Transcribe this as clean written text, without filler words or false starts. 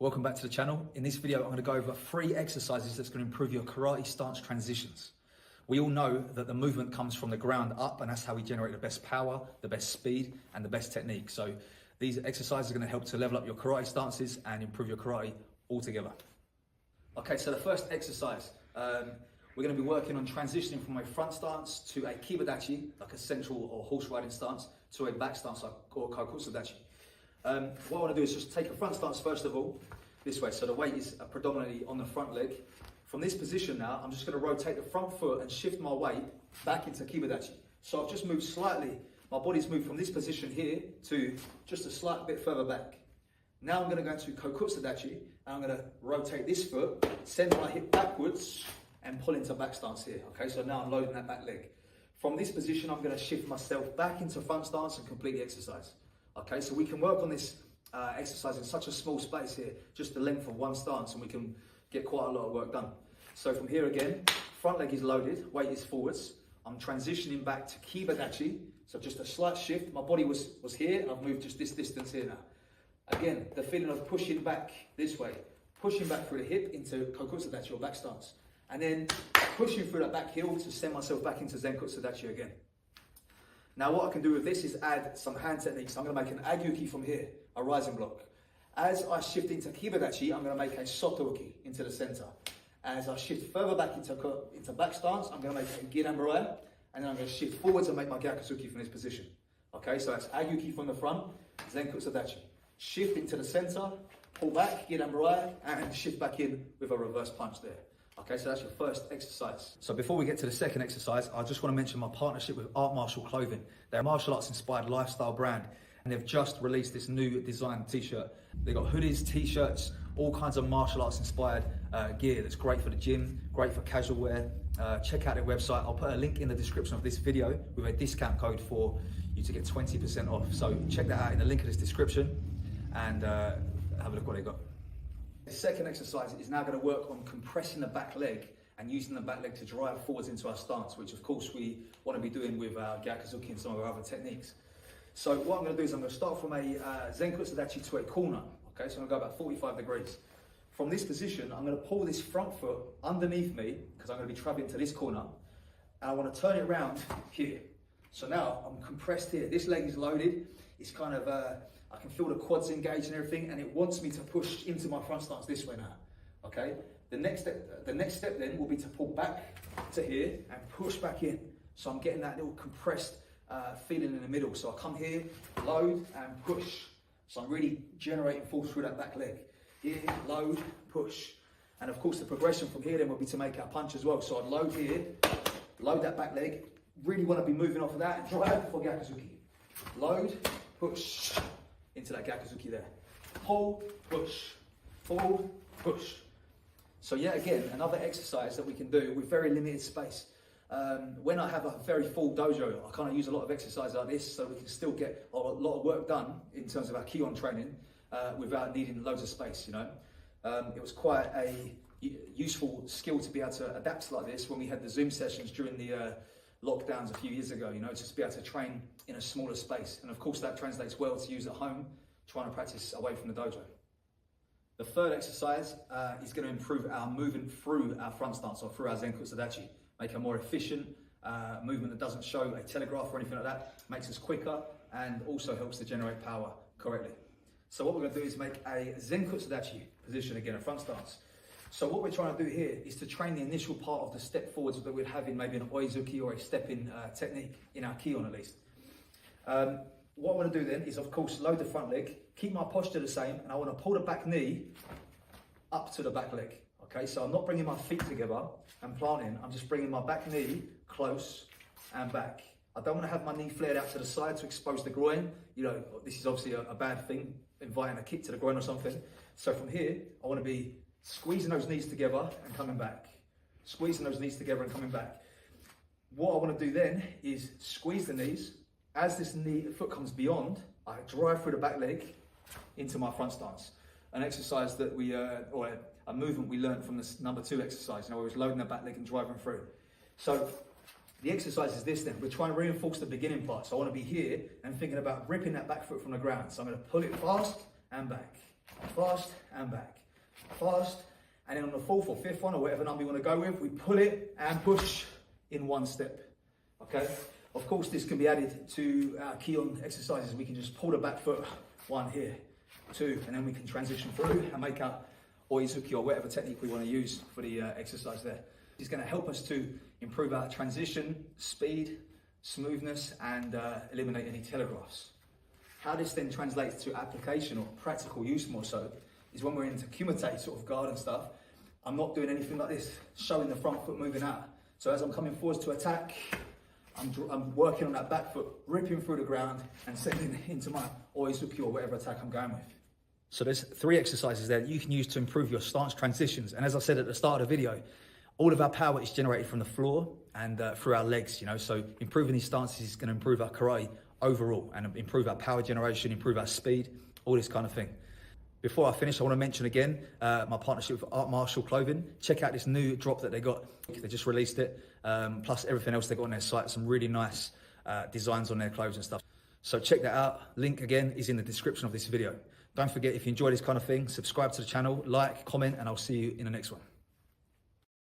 Welcome back to the channel. In this video, I'm going to go over 3 exercises that's going to improve your karate stance transitions. We all know that the movement comes from the ground up, and that's how we generate the best power, the best speed, and the best technique. So these exercises are going to help to level up your karate stances and improve your karate altogether. Okay, so the first exercise, we're going to be working on transitioning from a front stance to a kibadachi, like a central or horse riding stance, to a back stance, like or kaikutsadachi. What I want to do is just take a front stance first of all, this way, so the weight is predominantly on the front leg. From this position now, I'm just going to rotate the front foot and shift my weight back into kibadachi. So I've just moved slightly, my body's moved from this position here to just a slight bit further back. Now I'm going to go into kokutsadachi, and I'm going to rotate this foot, send my hip backwards, and pull into back stance here. Okay, so now I'm loading that back leg. From this position, I'm going to shift myself back into front stance and complete the exercise. Okay, so we can work on this exercise in such a small space here, just the length of one stance, and we can get quite a lot of work done. So from here again, front leg is loaded, weight is forwards. I'm transitioning back to kibadachi, so just a slight shift. My body was here, I've moved just this distance here now. Again, the feeling of pushing back this way, pushing back through the hip into kokutsadachi or back stance, and then pushing through that back heel to send myself back into zenkutsudachi again. Now what I can do with this is add some hand techniques. I'm going to make an agyuki from here, a rising block. As I shift into kibadachi, I'm going to make a soto-uki into the center. As I shift further back into back stance, I'm going to make a giran-burai, and then I'm going to shift forwards and make my gyakuzuki from this position. Okay, so that's agyuki from the front, zenkutsudachi. Shift into the center, pull back, giran-burai, and shift back in with a reverse punch there. Okay, so that's your first exercise. So before we get to the second exercise, I just want to mention my partnership with Art Martial Clothing. They're a martial arts inspired lifestyle brand, and they've just released this new design t-shirt. They've got hoodies, t-shirts, all kinds of martial arts inspired gear that's great for the gym, great for casual wear. Check out their website. I'll put a link in the description of this video with a discount code for you to get 20% off. So check that out in the link of this description and have a look what they got. The second exercise is now going to work on compressing the back leg and using the back leg to drive forwards into our stance, which of course we want to be doing with our gyakuzuki and some of our other techniques. So what I'm going to do is I'm going to start from a zenkutsudachi to a corner. Okay, so I'm going to go about 45 degrees. From this position, I'm going to pull this front foot underneath me because I'm going to be traveling to this corner, and I want to turn it around here. So now I'm compressed here. This leg is loaded. It's kind of I can feel the quads engaged and everything, and it wants me to push into my front stance this way now. Okay. The next step then will be to pull back to here and push back in. So I'm getting that little compressed feeling in the middle. So I come here, load and push. So I'm really generating force through that back leg. Here, load, push. And of course the progression from here then will be to make our punch as well. So I'd load here, load that back leg. Really want to be moving off of that and drive for gyakuzuki. Load, push into that gyakuzuki there. Pull, push, pull, push. So yeah, again, another exercise that we can do with very limited space. When I have a very full dojo, I kind of use a lot of exercise like this so we can still get a lot of work done in terms of our Kion training without needing loads of space, you know. It was quite a useful skill to be able to adapt like this when we had the Zoom sessions during the lockdowns a few years ago, you know, just to be able to train in a smaller space. And of course that translates well to use at home, trying to practice away from the dojo. The third exercise is going to improve our movement through our front stance or through our zenkutsudachi. Make a more efficient movement that doesn't show a telegraph or anything like that, makes us quicker and also helps to generate power correctly. So what we're going to do is make a zenkutsudachi position again, a front stance. So what we're trying to do here is to train the initial part of the step forwards that we'd have in maybe an oizuki or a step-in technique, in our Kion at least. What I want to do then is, of course, load the front leg, keep my posture the same, and I want to pull the back knee up to the back leg. Okay, so I'm not bringing my feet together and planting, I'm just bringing my back knee close and back. I don't want to have my knee flared out to the side to expose the groin. You know, this is obviously a bad thing, inviting a kick to the groin or something. So from here, I want to be squeezing those knees together and coming back. Squeezing those knees together and coming back. What I want to do then is squeeze the knees. As this foot comes beyond, I drive through the back leg into my front stance. An exercise that we, or a movement we learned from this number 2 exercise, you know, where we're loding the back leg and driving through. So the exercise is this then. We're trying to reinforce the beginning part. So I want to be here and thinking about ripping that back foot from the ground. So I'm going to pull it fast and back. fast and back, fast, and then on the fourth or fifth one, or whatever number you want to go with, we pull it and push in one step, okay? Of course, this can be added to our Kion exercises. We can just pull the back foot, 1 here, 2, and then we can transition through and make our Oizuki or whatever technique we want to use for the exercise there. It's going to help us to improve our transition, speed, smoothness, and eliminate any telegraphs. How this then translates to application or practical use more so is when we're into kumite sort of guard and stuff, I'm not doing anything like this, showing the front foot moving out. So as I'm coming forwards to attack, I'm working on that back foot, ripping through the ground and sending it into my Oizuki or whatever attack I'm going with. So there's 3 exercises there that you can use to improve your stance transitions. And as I said at the start of the video, all of our power is generated from the floor and through our legs, you know, so improving these stances is going to improve our karate overall and improve our power generation, improve our speed, all this kind of thing. Before I finish, I want to mention again my partnership with Art Martial Clothing. Check out this new drop that they got. They just released it, plus everything else they got on their site. Some really nice designs on their clothes and stuff. So check that out. Link again is in the description of this video. Don't forget, if you enjoy this kind of thing, subscribe to the channel, like, comment, and I'll see you in the next one.